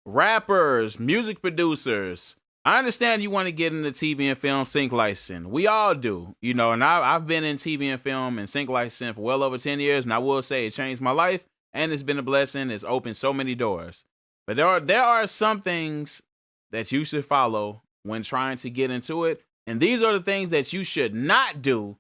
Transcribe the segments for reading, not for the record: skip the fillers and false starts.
Rappers, music producers. I understand you want to get into TV and film sync licensing. We all do, and I've been in TV and film and sync licensing for well over 10 years, and I will say it changed my life, and it's been a blessing. It's opened so many doors. But there are some things that you should follow when trying to get into it, and these are the things that you should not do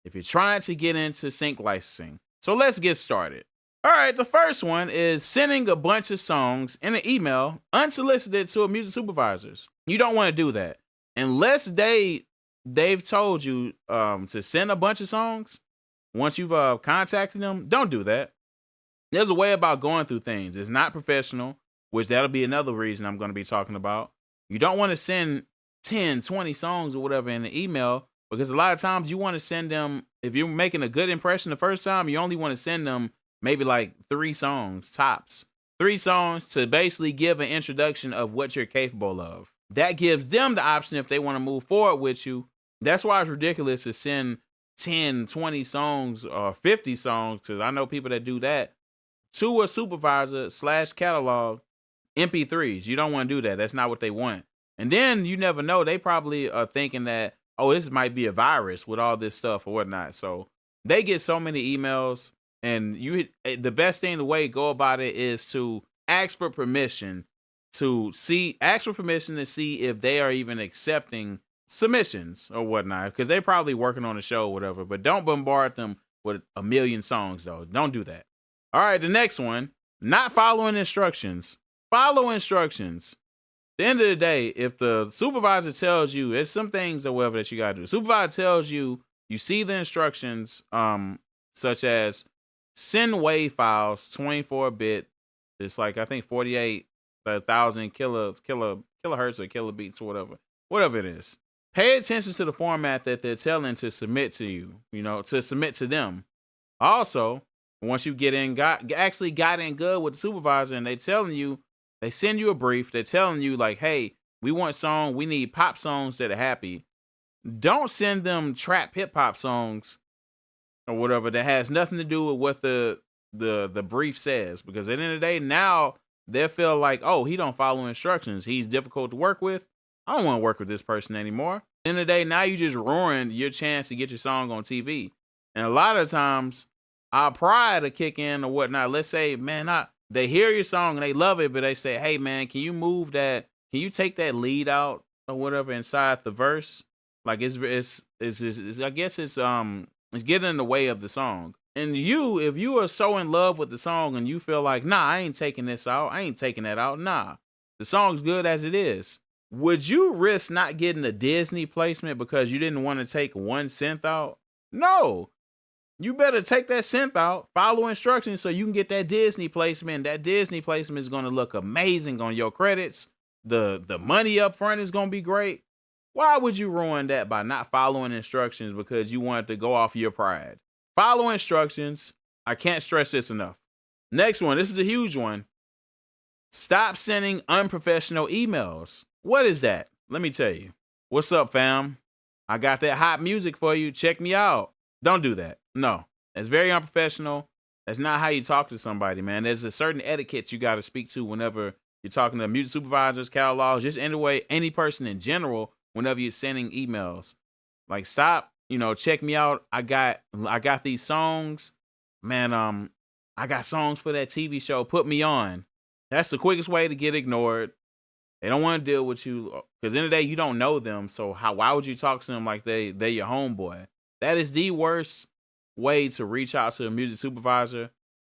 if you're trying to get into sync licensing. So let's get started. All right, the first one is sending a bunch of songs in an email unsolicited to a music supervisors. You don't want to do that unless they've told you to send a bunch of songs. Once you've contacted them, don't do that. There's a way about going through things. It's not professional, which that'll be another reason I'm going to be talking about. You don't want to send 10, 20 songs or whatever in an email because a lot of times you want to send them, if you're making a good impression the first time, you only want to send them maybe like 3 songs tops. 3 songs to basically give an introduction of what you're capable of. That gives them the option if they want to move forward with you. That's why it's ridiculous to send 10, 20 songs or 50 songs, because I know people that do that, to a supervisor / catalog MP3s. You don't want to do that. That's not what they want. And then you never know. They probably are thinking that, oh, this might be a virus with all this stuff or whatnot. So they get so many emails. And the best thing, the way to go about it is to ask for permission to see if they are even accepting submissions or whatnot, because they're probably working on a show or whatever. But don't bombard them with a million songs, though. Don't do that. All right, the next one, not following instructions. Follow instructions. At the end of the day, if the supervisor tells you, there's some things or whatever that you gotta do. The supervisor tells you, you see the instructions, such as send WAV files 24-bit. It's like I think 48,000 kilohertz or kilobeats or whatever it is. Pay attention to the format that they're telling to submit to you. To submit to them. Also, once you got in good with the supervisor and they send you a brief. They're telling you like, hey, we need pop songs that are happy. Don't send them trap hip hop songs or whatever that has nothing to do with what the brief says, because at the end of the day, now they feel like, oh, he don't follow instructions, he's difficult to work with, I don't want to work with this person anymore. At the end of the day, now you just ruined your chance to get your song on TV. And a lot of times our pride will kick in or whatnot. Let's say, man, they hear your song and they love it, but they say, hey man, can you take that lead out or whatever inside the verse? Like it's I guess it's getting in the way of the song. And if you are so in love with the song and you feel like, nah, I ain't taking this out, I ain't taking that out, nah, the song's good as it is. Would you risk not getting a Disney placement because you didn't want to take one synth out? No. You better take that synth out, follow instructions so you can get that Disney placement. That Disney placement is going to look amazing on your credits. The money up front is going to be great. Why would you ruin that by not following instructions because you wanted to go off your pride? Follow instructions. I can't stress this enough. Next one. This is a huge one. Stop sending unprofessional emails. What is that? Let me tell you. What's up, fam? I got that hot music for you. Check me out. Don't do that. No. That's very unprofessional. That's not how you talk to somebody, man. There's a certain etiquette you got to speak to whenever you're talking to music supervisors, catalogs, just anyway, any person in general, whenever you're sending emails. Like, stop, check me out. I got these songs. Man, I got songs for that TV show. Put me on. That's the quickest way to get ignored. They don't want to deal with you because in the day you don't know them. So why would you talk to them like they're your homeboy? That is the worst way to reach out to a music supervisor.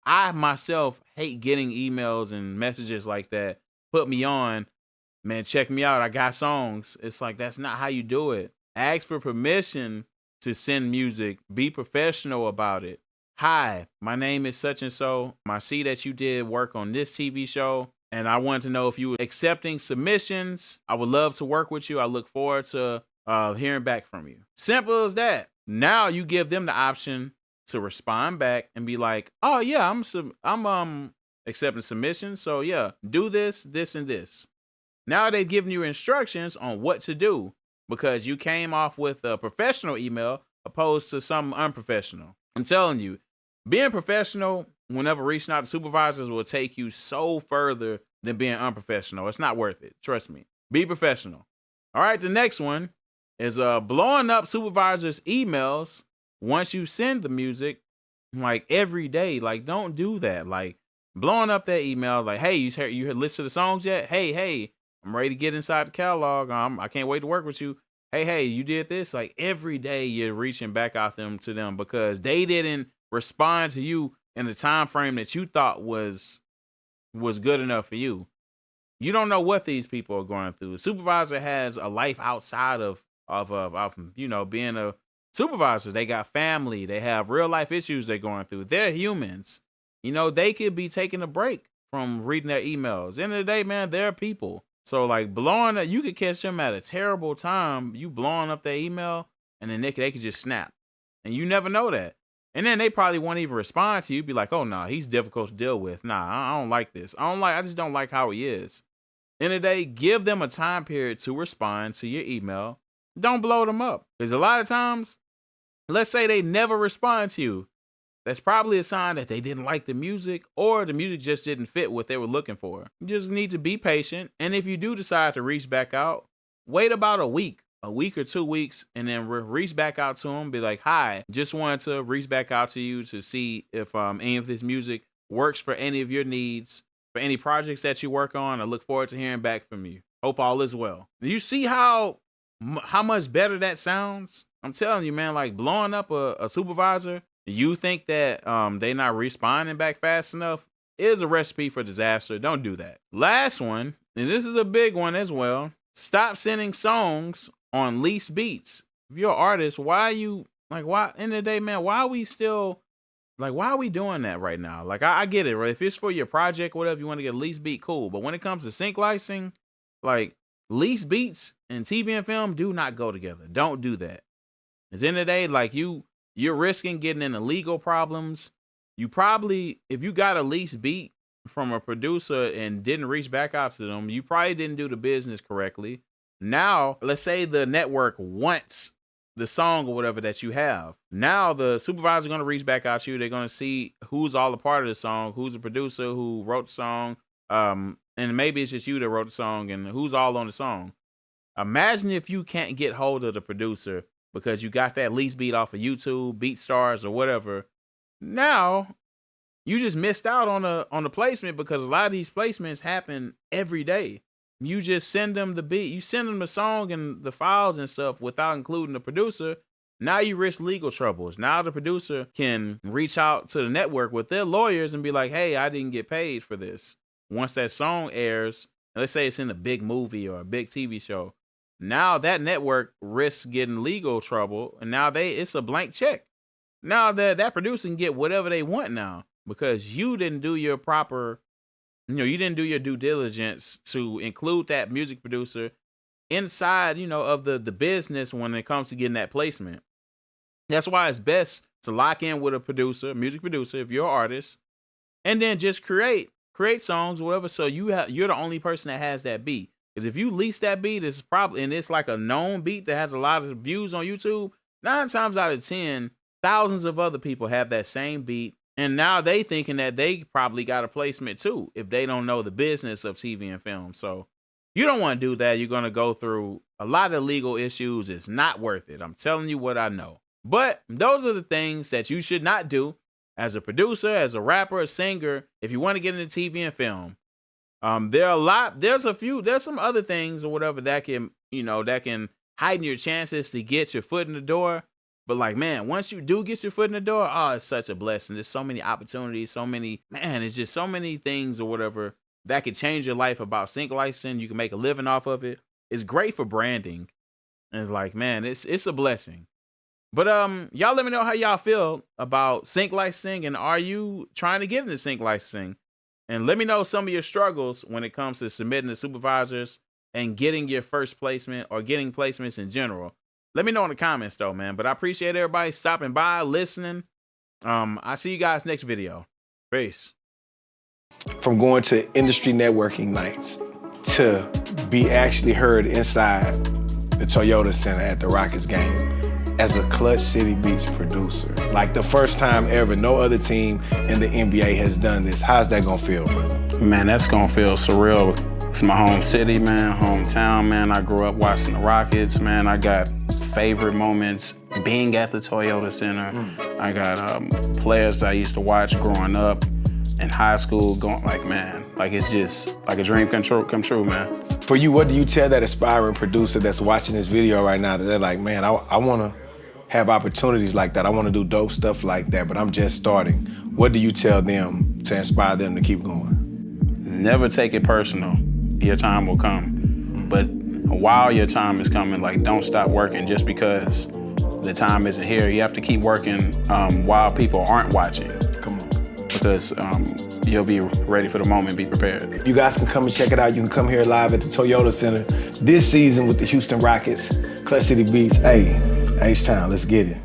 I myself hate getting emails and messages like that. Put me on, man. Check me out. I got songs. It's like, that's not how you do it. Ask for permission to send music. Be professional about it. Hi, my name is such and so. I see that you did work on this TV show, and I wanted to know if you were accepting submissions. I would love to work with you. I look forward to hearing back from you. Simple as that. Now you give them the option to respond back and be like, oh yeah, I'm accepting submissions. So yeah, do this, this, and this. Now they've given you instructions on what to do because you came off with a professional email opposed to some unprofessional. I'm telling you, being professional whenever reaching out to supervisors will take you so further than being unprofessional. It's not worth it. Trust me. Be professional. All right, the next one is blowing up supervisors' emails once you send the music, like every day. Like, don't do that. Like, blowing up that email, like, hey, you listed the songs yet? Hey, I'm ready to get inside the catalog. I can't wait to work with you. Hey, you did this. Like, every day you're reaching back out to them because they didn't respond to you in the time frame that you thought was good enough for you. You don't know what these people are going through. A supervisor has a life outside of being a supervisor. They got family. They have real life issues they're going through. They're humans. They could be taking a break from reading their emails. End of the day, man, they're people. So like blowing up, you could catch them at a terrible time. You blowing up their email, and then they could just snap, and you never know that. And then they probably won't even respond to you. Be like, oh no, he's difficult to deal with. Nah, I don't like this. I just don't like how he is. End of the day, give them a time period to respond to your email. Don't blow them up. Because a lot of times, let's say they never respond to you. That's probably a sign that they didn't like the music, or the music just didn't fit what they were looking for. You just need to be patient. And if you do decide to reach back out, wait about a week or 2 weeks, and then reach back out to them. Be like, hi, just wanted to reach back out to you to see if any of this music works for any of your needs, for any projects that you work on. I look forward to hearing back from you. Hope all is well. You see how much better that sounds? I'm telling you, man, like blowing up a supervisor, you think that they not responding back fast enough, is a recipe for disaster. Don't do that. Last one, and this is a big one as well. Stop sending songs on leased beats. If you're an artist, why end of the day, man, why are we doing that right now? Like, I get it, right? If it's for your project, whatever, you want to get a leased beat, cool. But when it comes to sync licensing, like leased beats and TV and film do not go together. Don't do that. At the end of the day, like you're risking getting into legal problems. You probably, if you got a leased beat from a producer and didn't reach back out to them, you probably didn't do the business correctly. Now, let's say the network wants the song or whatever that you have. Now the supervisor's going to reach back out to you. They're going to see who's all a part of the song, who's the producer, who wrote the song, and maybe it's just you that wrote the song, and who's all on the song. Imagine if you can't get hold of the producer because you got that lease beat off of YouTube, BeatStars, or whatever. Now you just missed out on the placement, because a lot of these placements happen every day. You just send them the beat, you send them the song and the files and stuff without including the producer. Now you risk legal troubles. Now the producer can reach out to the network with their lawyers and be like, hey, I didn't get paid for this. Once that song airs, let's say it's in a big movie or a big TV show, now that network risks getting legal trouble, and now it's a blank check. Now that producer can get whatever they want now, because you didn't do your proper, you didn't do your due diligence to include that music producer inside, of the business when it comes to getting that placement. That's why it's best to lock in with a producer, music producer, if you're an artist, and then just create songs, whatever. So you're the only person that has that beat. Because if you lease that beat, it's like a known beat that has a lot of views on YouTube. 9 times out of 10, thousands of other people have that same beat. And now they thinking that they probably got a placement too, if they don't know the business of TV and film. So you don't want to do that. You're going to go through a lot of legal issues. It's not worth it. I'm telling you what I know. But those are the things that you should not do as a producer, as a rapper, a singer, if you want to get into TV and film. There's some other things or whatever that can heighten your chances to get your foot in the door. But like, man, once you do get your foot in the door, it's such a blessing. There's so many opportunities, it's just so many things or whatever that could change your life about sync licensing. You can make a living off of it. It's great for branding. And it's like, man, it's a blessing. But y'all let me know how y'all feel about sync licensing, and are you trying to get into sync licensing? And let me know some of your struggles when it comes to submitting to supervisors and getting your first placement or getting placements in general. Let me know in the comments though, man. But I appreciate everybody stopping by, listening. I'll see you guys next video. Peace. From going to industry networking nights to be actually heard inside the Toyota Center at the Rockets game as a Clutch City Beats producer. Like the first time ever, no other team in the NBA has done this. How's that gonna feel, bro? Man, that's gonna feel surreal. It's my home city, man, hometown, man. I grew up watching the Rockets, man. I got favorite moments being at the Toyota Center. I got players that I used to watch growing up in high school going like, man, like it's just like a dream come true, man. For you, what do you tell that aspiring producer that's watching this video right now that they're like, man, I wanna have opportunities like that. I wanna do dope stuff like that, but I'm just starting. What do you tell them to inspire them to keep going? Never take it personal. Your time will come. But while your time is coming, like don't stop working just because the time isn't here. You have to keep working while people aren't watching. Come on. Because you'll be ready for the moment, be prepared. You guys can come and check it out. You can come here live at the Toyota Center this season with the Houston Rockets, Clutch City Beats. Hey, H-Town, let's get it.